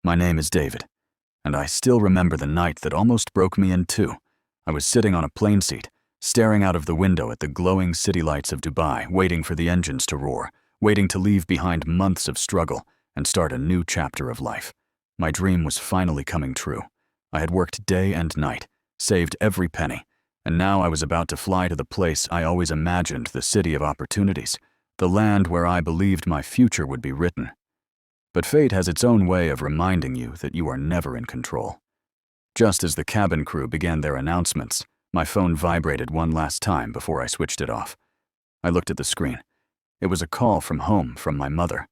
My name is David, and I still remember the night that almost broke me in two. I was sitting on a plane seat, staring out of the window at the glowing city lights of Dubai, waiting for the engines to roar, waiting to leave behind months of struggle and start a new chapter of life. My dream was finally coming true. I had worked day and night, saved every penny, and now I was about to fly to the place I always imagined, the city of opportunities, the land where I believed my future would be written. But fate has its own way of reminding you that you are never in control. Just as the cabin crew began their announcements, my phone vibrated one last time before I switched it off. I looked at the screen. It was a call from home, from my mother.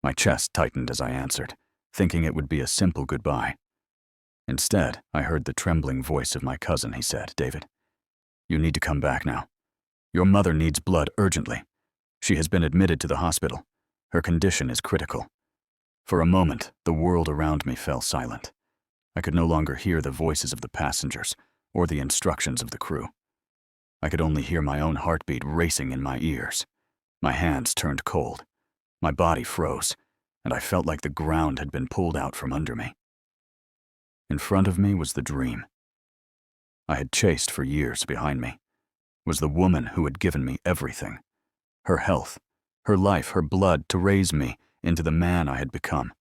My chest tightened as I answered, thinking it would be a simple goodbye. Instead, I heard the trembling voice of my cousin. He said, "David, you need to come back now. Your mother needs blood urgently. She has been admitted to the hospital. Her condition is critical." For a moment, the world around me fell silent. I could no longer hear the voices of the passengers or the instructions of the crew. I could only hear my own heartbeat racing in my ears. My hands turned cold. My body froze, and I felt like the ground had been pulled out from under me. In front of me was the dream I had chased for years. Behind me was the woman who had given me everything. Her health, her life, her blood to raise me into the man I had become.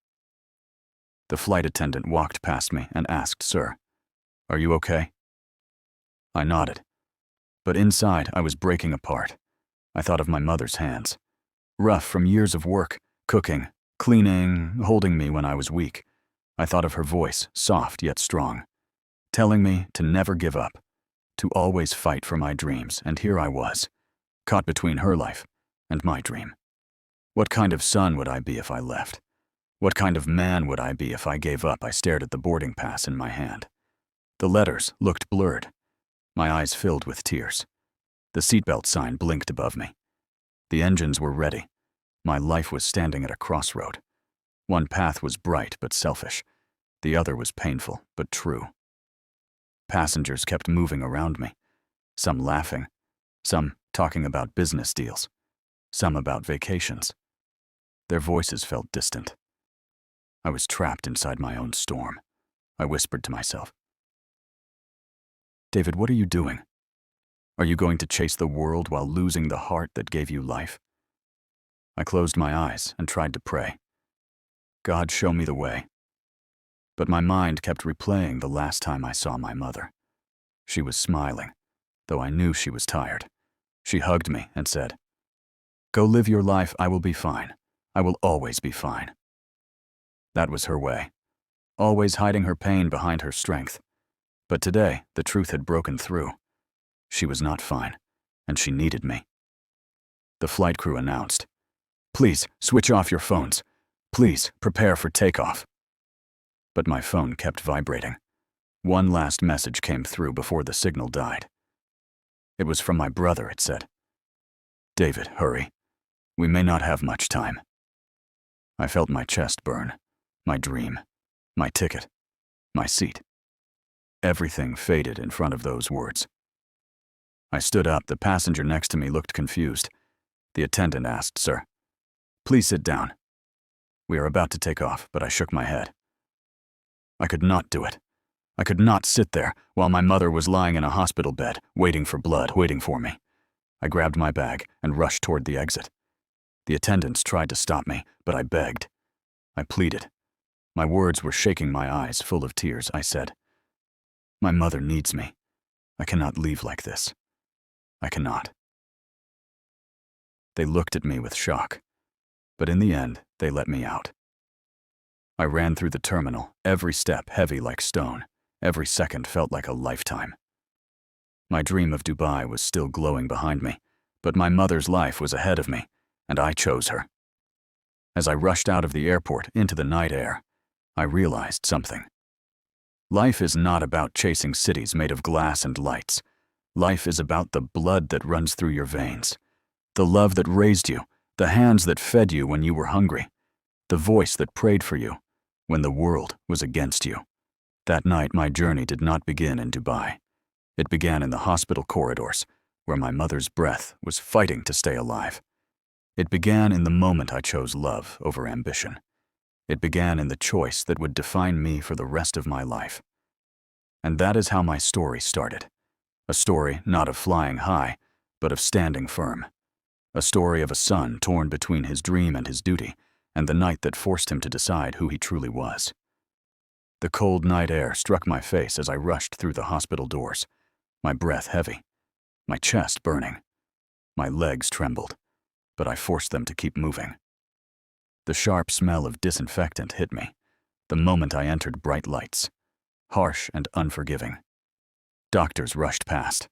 The flight attendant walked past me and asked, "Sir, are you okay?" I nodded, but inside I was breaking apart. I thought of my mother's hands, rough from years of work, cooking, cleaning, holding me when I was weak. I thought of her voice, soft yet strong, telling me to never give up, to always fight for my dreams, and here I was, caught between her life and my dream. What kind of son would I be if I left? What kind of man would I be if I gave up? I stared at the boarding pass in my hand. The letters looked blurred. My eyes filled with tears. The seatbelt sign blinked above me. The engines were ready. My life was standing at a crossroad. One path was bright but selfish. The other was painful but true. Passengers kept moving around me, some laughing, some talking about business deals, some about vacations. Their voices felt distant. I was trapped inside my own storm. I whispered to myself, "David, what are you doing? Are you going to chase the world while losing the heart that gave you life?" I closed my eyes and tried to pray. God, show me the way. But my mind kept replaying the last time I saw my mother. She was smiling, though I knew she was tired. She hugged me and said, "Go live your life. I will be fine. I will always be fine." That was her way, always hiding her pain behind her strength. But today, the truth had broken through. She was not fine, and she needed me. The flight crew announced, "Please, switch off your phones. Please, prepare for takeoff." But my phone kept vibrating. One last message came through before the signal died. It was from my brother. It said, "David, hurry. We may not have much time." I felt my chest burn, my dream, my ticket, my seat. Everything faded in front of those words. I stood up. The passenger next to me looked confused. The attendant asked, "Sir, please sit down. We are about to take off," but I shook my head. I could not do it. I could not sit there while my mother was lying in a hospital bed, waiting for blood, waiting for me. I grabbed my bag and rushed toward the exit. The attendants tried to stop me, but I begged. I pleaded. My words were shaking, my eyes full of tears. I said, "My mother needs me. I cannot leave like this. I cannot." They looked at me with shock, but in the end, they let me out. I ran through the terminal, every step heavy like stone. Every second felt like a lifetime. My dream of Dubai was still glowing behind me, but my mother's life was ahead of me, and I chose her. As I rushed out of the airport into the night air, I realized something. Life is not about chasing cities made of glass and lights. Life is about the blood that runs through your veins, the love that raised you, the hands that fed you when you were hungry, the voice that prayed for you when the world was against you. That night, my journey did not begin in Dubai. It began in the hospital corridors, where my mother's breath was fighting to stay alive. It began in the moment I chose love over ambition. It began in the choice that would define me for the rest of my life. And that is how my story started. A story not of flying high, but of standing firm. A story of a son torn between his dream and his duty, and the night that forced him to decide who he truly was. The cold night air struck my face as I rushed through the hospital doors, my breath heavy, my chest burning. My legs trembled, but I forced them to keep moving. The sharp smell of disinfectant hit me the moment I entered bright lights, harsh and unforgiving. Doctors rushed past.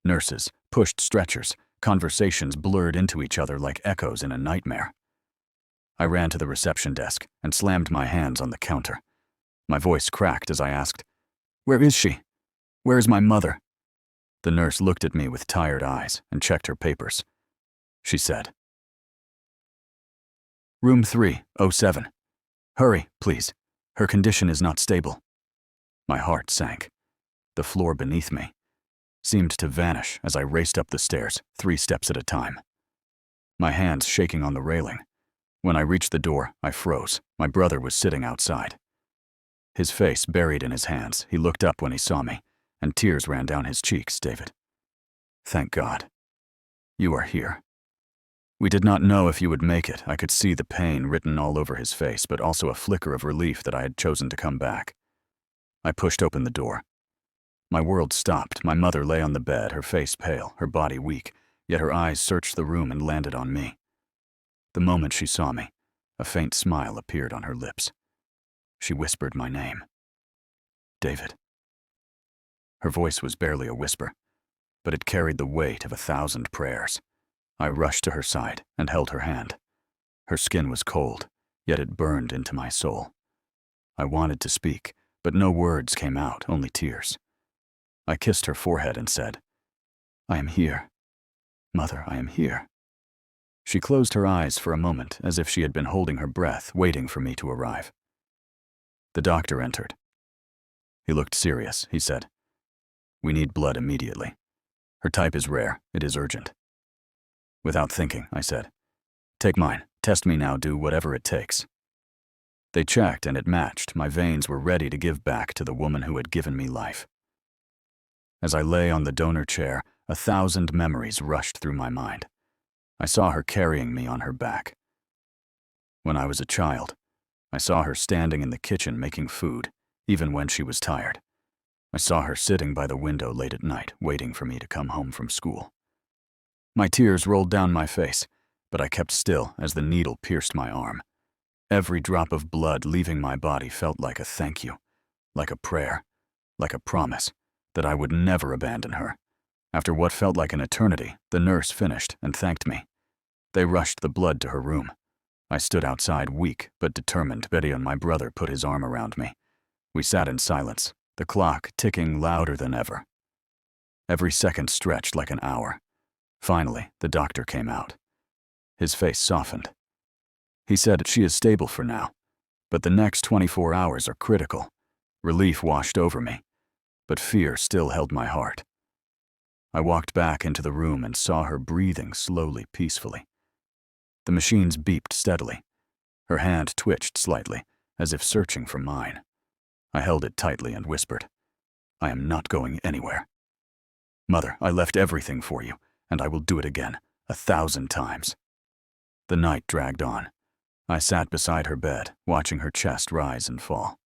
Nurses pushed stretchers. Conversations blurred into each other like echoes in a nightmare. I ran to the reception desk and slammed my hands on the counter. My voice cracked as I asked, "Where is she? Where is my mother?" The nurse looked at me with tired eyes and checked her papers. She said, "Room 307. Hurry, please. Her condition is not stable." My heart sank. The floor beneath me seemed to vanish as I raced up the stairs, 3 steps at a time. My hands shaking on the railing. When I reached the door, I froze. My brother was sitting outside. His face buried in his hands, he looked up when he saw me, and tears ran down his cheeks. "David, thank God. You are here." "We did not know if you would make it." I could see the pain written all over his face, but also a flicker of relief that I had chosen to come back. I pushed open the door. My world stopped. My mother lay on the bed, her face pale, her body weak, yet her eyes searched the room and landed on me. The moment she saw me, a faint smile appeared on her lips. She whispered my name. "David." Her voice was barely a whisper, but it carried the weight of 1,000 prayers. I rushed to her side and held her hand. Her skin was cold, yet it burned into my soul. I wanted to speak, but no words came out, only tears. I kissed her forehead and said, "I am here. Mother, I am here." She closed her eyes for a moment, as if she had been holding her breath, waiting for me to arrive. The doctor entered. He looked serious. He said, "We need blood immediately. Her type is rare. It is urgent." Without thinking, I said, "Take mine. Test me now. Do whatever it takes." They checked, and it matched. My veins were ready to give back to the woman who had given me life. As I lay on the donor chair, 1,000 memories rushed through my mind. I saw her carrying me on her back. When I was a child, I saw her standing in the kitchen making food, even when she was tired. I saw her sitting by the window late at night, waiting for me to come home from school. My tears rolled down my face, but I kept still as the needle pierced my arm. Every drop of blood leaving my body felt like a thank you, like a prayer, like a promise that I would never abandon her. After what felt like an eternity, the nurse finished and thanked me. They rushed the blood to her room. I stood outside, weak but determined. Betty and my brother put his arm around me. We sat in silence, the clock ticking louder than ever. Every second stretched like an hour. Finally, the doctor came out. His face softened. He said, "She is stable for now, but the next 24 hours are critical." Relief washed over me, but fear still held my heart. I walked back into the room and saw her breathing slowly, peacefully. The machines beeped steadily. Her hand twitched slightly, as if searching for mine. I held it tightly and whispered, "I am not going anywhere. Mother, I left everything for you, and I will do it again, 1,000 times." The night dragged on. I sat beside her bed, watching her chest rise and fall.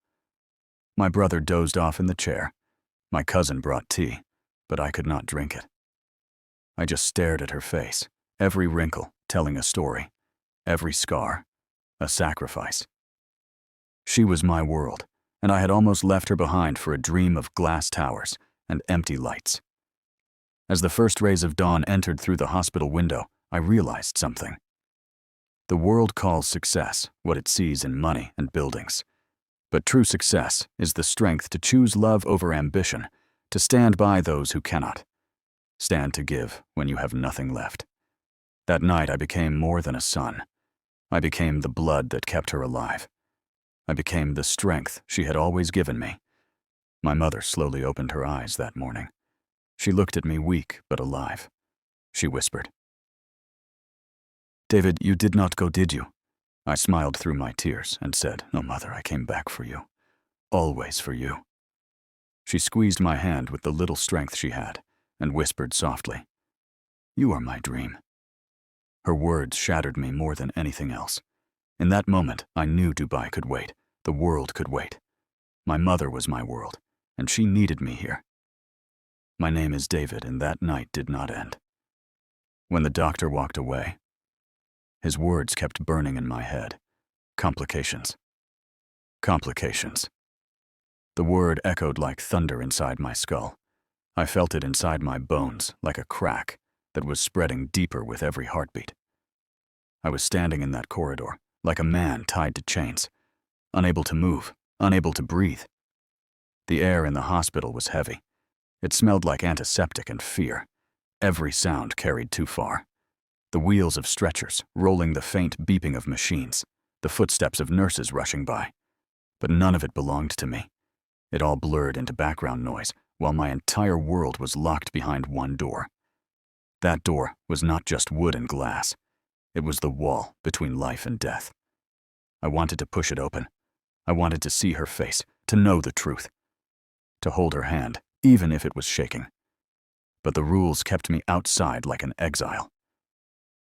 My brother dozed off in the chair. My cousin brought tea, but I could not drink it. I just stared at her face, every wrinkle telling a story, every scar a sacrifice. She was my world, and I had almost left her behind for a dream of glass towers and empty lights. As the first rays of dawn entered through the hospital window, I realized something. The world calls success what it sees in money and buildings. But true success is the strength to choose love over ambition, to stand by those who cannot. Stand to give when you have nothing left. That night I became more than a son. I became the blood that kept her alive. I became the strength she had always given me. My mother slowly opened her eyes that morning. She looked at me weak but alive. She whispered, "David, you did not go, did you? I smiled through my tears and said, "No, Mother, I came back for you. Always for you." She squeezed my hand with the little strength she had and whispered softly, "You are my dream." Her words shattered me more than anything else. In that moment, I knew Dubai could wait. The world could wait. My mother was my world, and she needed me here. My name is David, and that night did not end. When the doctor walked away, his words kept burning in my head. Complications. Complications. The word echoed like thunder inside my skull. I felt it inside my bones, like a crack that was spreading deeper with every heartbeat. I was standing in that corridor, like a man tied to chains, unable to move, unable to breathe. The air in the hospital was heavy. It smelled like antiseptic and fear. Every sound carried too far. The wheels of stretchers, rolling the faint beeping of machines, the footsteps of nurses rushing by. But none of it belonged to me. It all blurred into background noise, while my entire world was locked behind one door. That door was not just wood and glass. It was the wall between life and death. I wanted to push it open. I wanted to see her face, to know the truth, to hold her hand, even if it was shaking. But the rules kept me outside like an exile.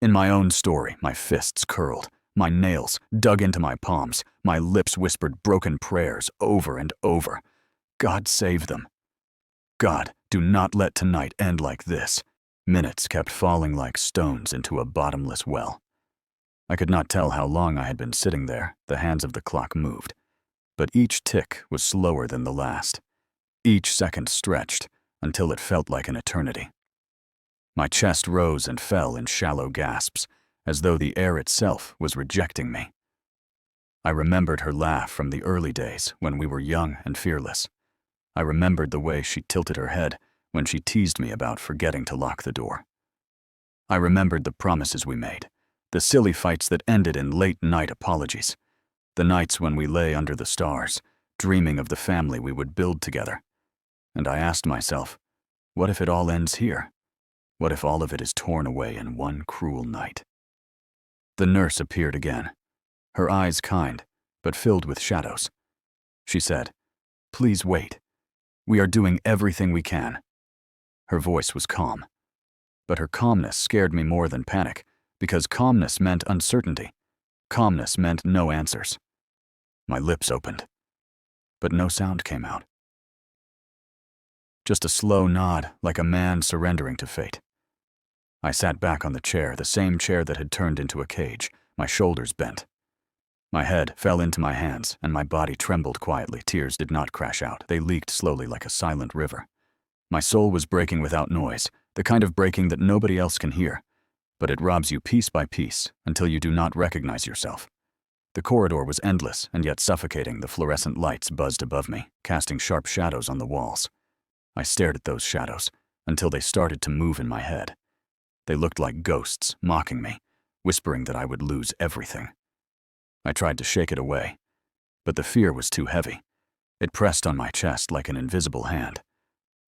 In my own story, my fists curled, my nails dug into my palms, my lips whispered broken prayers over and over. God save them. God, do not let tonight end like this. Minutes kept falling like stones into a bottomless well. I could not tell how long I had been sitting there. The hands of the clock moved. But each tick was slower than the last. Each second stretched until it felt like an eternity. My chest rose and fell in shallow gasps, as though the air itself was rejecting me. I remembered her laugh from the early days when we were young and fearless. I remembered the way she tilted her head when she teased me about forgetting to lock the door. I remembered the promises we made, the silly fights that ended in late-night apologies, the nights when we lay under the stars, dreaming of the family we would build together. And I asked myself, what if it all ends here? What if all of it is torn away in one cruel night? The nurse appeared again, her eyes kind, but filled with shadows. She said, "Please wait. We are doing everything we can." Her voice was calm. But her calmness scared me more than panic, because calmness meant uncertainty. Calmness meant no answers. My lips opened, but no sound came out. Just a slow nod, like a man surrendering to fate. I sat back on the chair, the same chair that had turned into a cage, my shoulders bent. My head fell into my hands, and my body trembled quietly. Tears did not crash out. They leaked slowly like a silent river. My soul was breaking without noise, the kind of breaking that nobody else can hear, but it robs you piece by piece until you do not recognize yourself. The corridor was endless and yet suffocating. The fluorescent lights buzzed above me, casting sharp shadows on the walls. I stared at those shadows until they started to move in my head. They looked like ghosts, mocking me, whispering that I would lose everything. I tried to shake it away, but the fear was too heavy. It pressed on my chest like an invisible hand.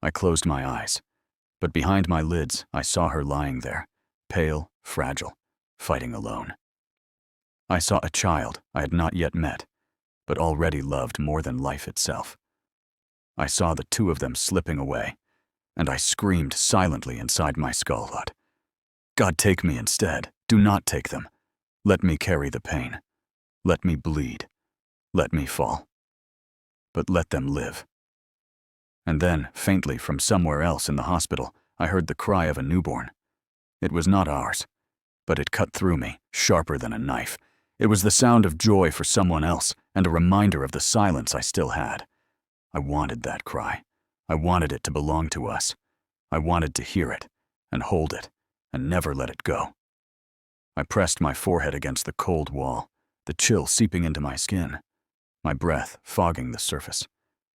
I closed my eyes, but behind my lids, I saw her lying there, pale, fragile, fighting alone. I saw a child I had not yet met, but already loved more than life itself. I saw the two of them slipping away, and I screamed silently inside my skull. God, take me instead. Do not take them. Let me carry the pain. Let me bleed. Let me fall. But let them live. And then, faintly from somewhere else in the hospital, I heard the cry of a newborn. It was not ours, but it cut through me, sharper than a knife. It was the sound of joy for someone else, and a reminder of the silence I still had. I wanted that cry. I wanted it to belong to us. I wanted to hear it, and hold it, and never let it go. I pressed my forehead against the cold wall, the chill seeping into my skin, my breath fogging the surface,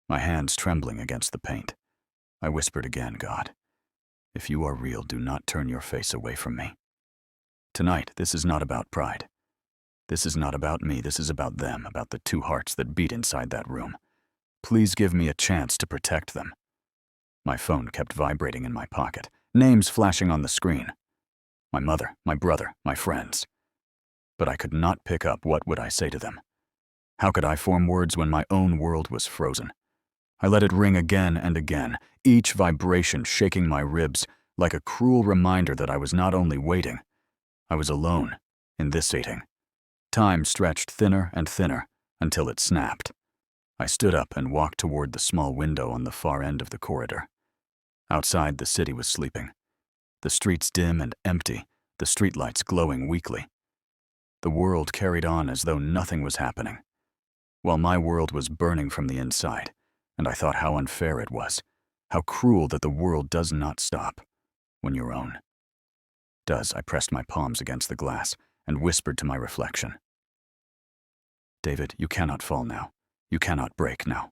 my hands trembling against the paint. I whispered again, God, if you are real, do not turn your face away from me. Tonight, this is not about pride. This is not about me. This is about them, about the two hearts that beat inside that room. Please give me a chance to protect them. My phone kept vibrating in my pocket, names flashing on the screen. My mother, my brother, my friends. but I could not pick up what would I say to them. How could I form words when my own world was frozen? I let it ring again and again, each vibration shaking my ribs like a cruel reminder that I was not only waiting, I was alone in this waiting. Time stretched thinner and thinner until it snapped. I stood up and walked toward the small window on the far end of the corridor. Outside, the city was sleeping. The streets dim and empty, the streetlights glowing weakly. The world carried on as though nothing was happening, while my world was burning from the inside, and I thought how unfair it was, how cruel that the world does not stop when your own does. I pressed my palms against the glass and whispered to my reflection. David, you cannot fall now. You cannot break now.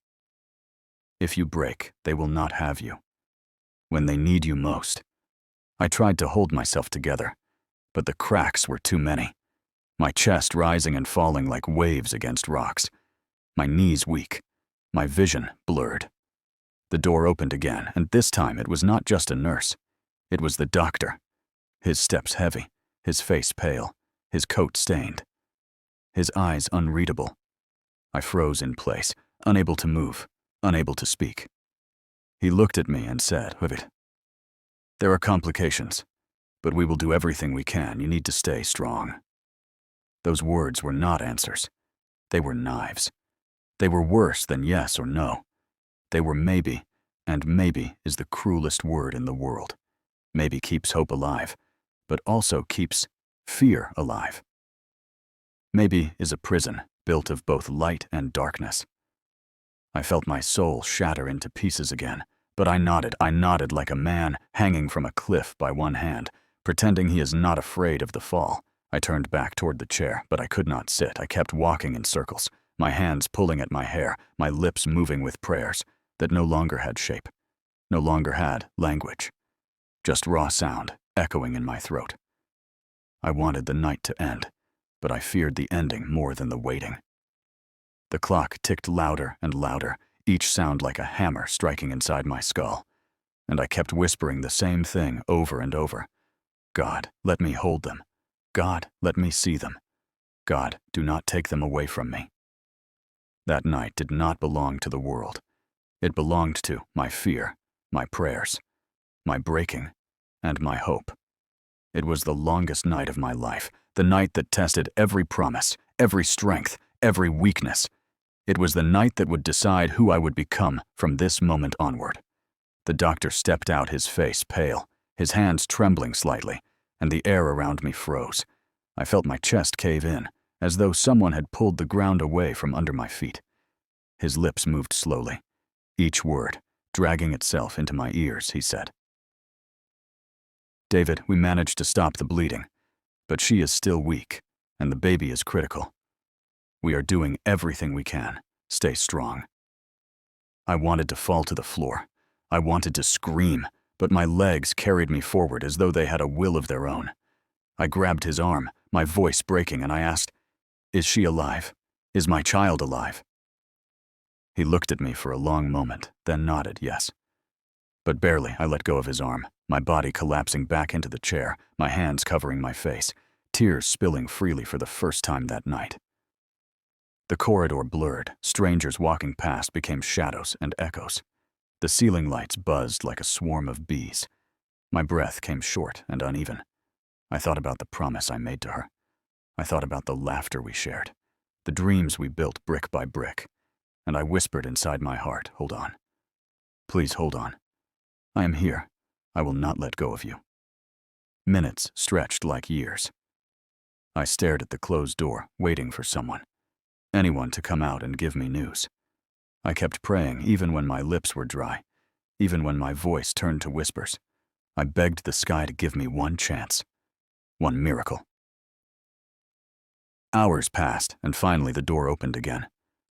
If you break, they will not have you. When they need you most. I tried to hold myself together, but the cracks were too many. My chest rising and falling like waves against rocks. My knees weak. My vision blurred. The door opened again, and this time it was not just a nurse. It was the doctor. His steps heavy, his face pale, his coat stained, his eyes unreadable. I froze in place, unable to move, unable to speak. He looked at me and said, "David, there are complications, but we will do everything we can. You need to stay strong." Those words were not answers. They were knives. They were worse than yes or no. They were maybe, and maybe is the cruelest word in the world. Maybe keeps hope alive, but also keeps fear alive. Maybe is a prison built of both light and darkness. I felt my soul shatter into pieces again, but I nodded like a man hanging from a cliff by one hand, pretending he is not afraid of the fall. I turned back toward the chair, but I could not sit. I kept walking in circles, my hands pulling at my hair, my lips moving with prayers that no longer had shape, no longer had language, just raw sound echoing in my throat. I wanted the night to end, but I feared the ending more than the waiting. The clock ticked louder and louder, each sound like a hammer striking inside my skull, and I kept whispering the same thing over and over. God, let me hold them. God, let me see them. God, do not take them away from me. That night did not belong to the world. It belonged to my fear, my prayers, my breaking, and my hope. It was the longest night of my life, the night that tested every promise, every strength, every weakness. It was the night that would decide who I would become from this moment onward. The doctor stepped out, his face pale, his hands trembling slightly, and the air around me froze. I felt my chest cave in, as though someone had pulled the ground away from under my feet. His lips moved slowly, each word dragging itself into my ears. He said, "David, we managed to stop the bleeding, but she is still weak, and the baby is critical. We are doing everything we can. Stay strong." I wanted to fall to the floor. I wanted to scream, but my legs carried me forward as though they had a will of their own. I grabbed his arm, my voice breaking, and I asked, "Is she alive? Is my child alive?" He looked at me for a long moment, then nodded yes. But barely. I let go of his arm, my body collapsing back into the chair, my hands covering my face, tears spilling freely for the first time that night. The corridor blurred. Strangers walking past became shadows and echoes. The ceiling lights buzzed like a swarm of bees. My breath came short and uneven. I thought about the promise I made to her. I thought about the laughter we shared, the dreams we built brick by brick, and I whispered inside my heart, "Hold on. Please hold on. I am here. I will not let go of you." Minutes stretched like years. I stared at the closed door, waiting for someone, anyone to come out and give me news. I kept praying even when my lips were dry, even when my voice turned to whispers. I begged the sky to give me one chance, one miracle. Hours passed, and finally the door opened again.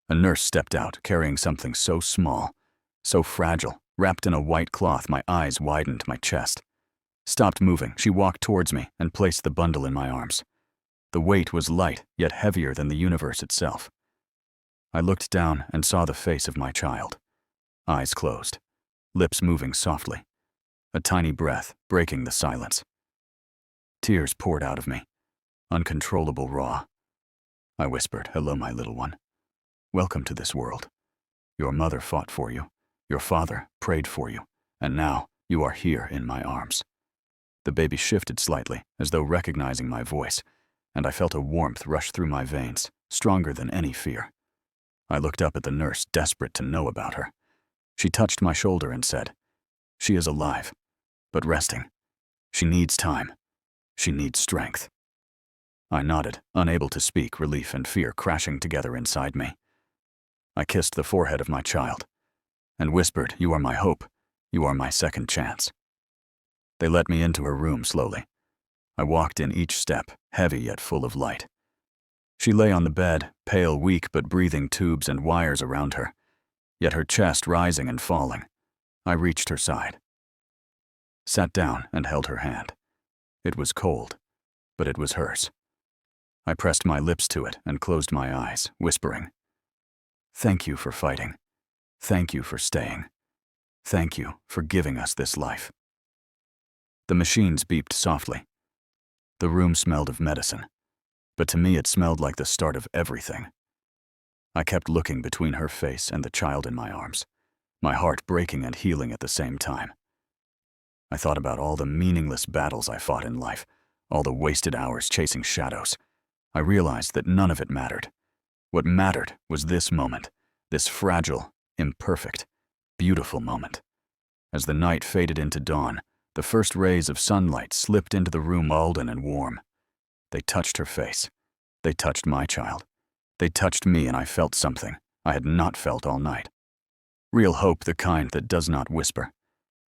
A nurse stepped out, carrying something so small, so fragile, wrapped in a white cloth. My eyes widened, my chest stopped moving. She walked towards me and placed the bundle in my arms. The weight was light, yet heavier than the universe itself. I looked down and saw the face of my child. Eyes closed, lips moving softly, a tiny breath breaking the silence. Tears poured out of me. uncontrollable, raw. I whispered, "Hello, my little one. Welcome to this world. Your mother fought for you. Your father prayed for you. And now you are here in my arms." The baby shifted slightly, as though recognizing my voice, and I felt a warmth rush through my veins, stronger than any fear. I looked up at the nurse, desperate to know about her. She touched my shoulder and said, "She is alive, but resting. She needs time. She needs strength." I nodded, unable to speak, relief and fear crashing together inside me. I kissed the forehead of my child and whispered, "You are my hope. You are my second chance." They let me into her room slowly. I walked in each step, heavy yet full of light. She lay on the bed, pale, weak, but breathing tubes and wires around her, yet her chest rising and falling. I reached her side, sat down and held her hand. It was cold, but it was hers. I pressed my lips to it and closed my eyes, whispering, "Thank you for fighting. Thank you for staying. Thank you for giving us this life." The machines beeped softly. The room smelled of medicine, but to me it smelled like the start of everything. I kept looking between her face and the child in my arms, my heart breaking and healing at the same time. I thought about all the meaningless battles I fought in life, all the wasted hours chasing shadows. I realized that none of it mattered. What mattered was this moment, this fragile, imperfect, beautiful moment. As the night faded into dawn, the first rays of sunlight slipped into the room, golden and warm. They touched her face. They touched my child. They touched me, and I felt something I had not felt all night. Real hope, the kind that does not whisper.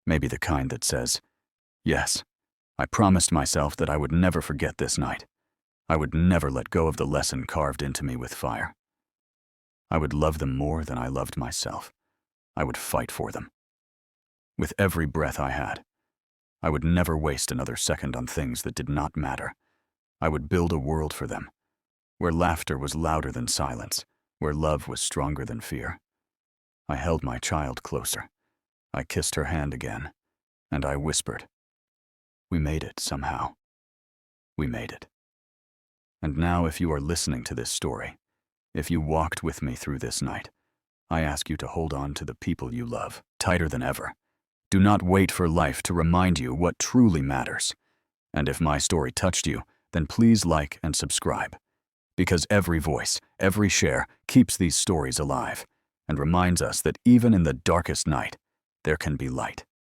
Maybe the kind that says, "Yes, I promised myself that I would never forget this night. I would never let go of the lesson carved into me with fire. I would love them more than I loved myself. I would fight for them. With every breath I had, I would never waste another second on things that did not matter. I would build a world for them, where laughter was louder than silence, where love was stronger than fear." I held my child closer. I kissed her hand again, and I whispered, "We made it somehow. We made it." And now, if you are listening to this story, if you walked with me through this night, I ask you to hold on to the people you love, tighter than ever. Do not wait for life to remind you what truly matters. And if my story touched you, then please like and subscribe. Because every voice, every share keeps these stories alive and reminds us that even in the darkest night, there can be light.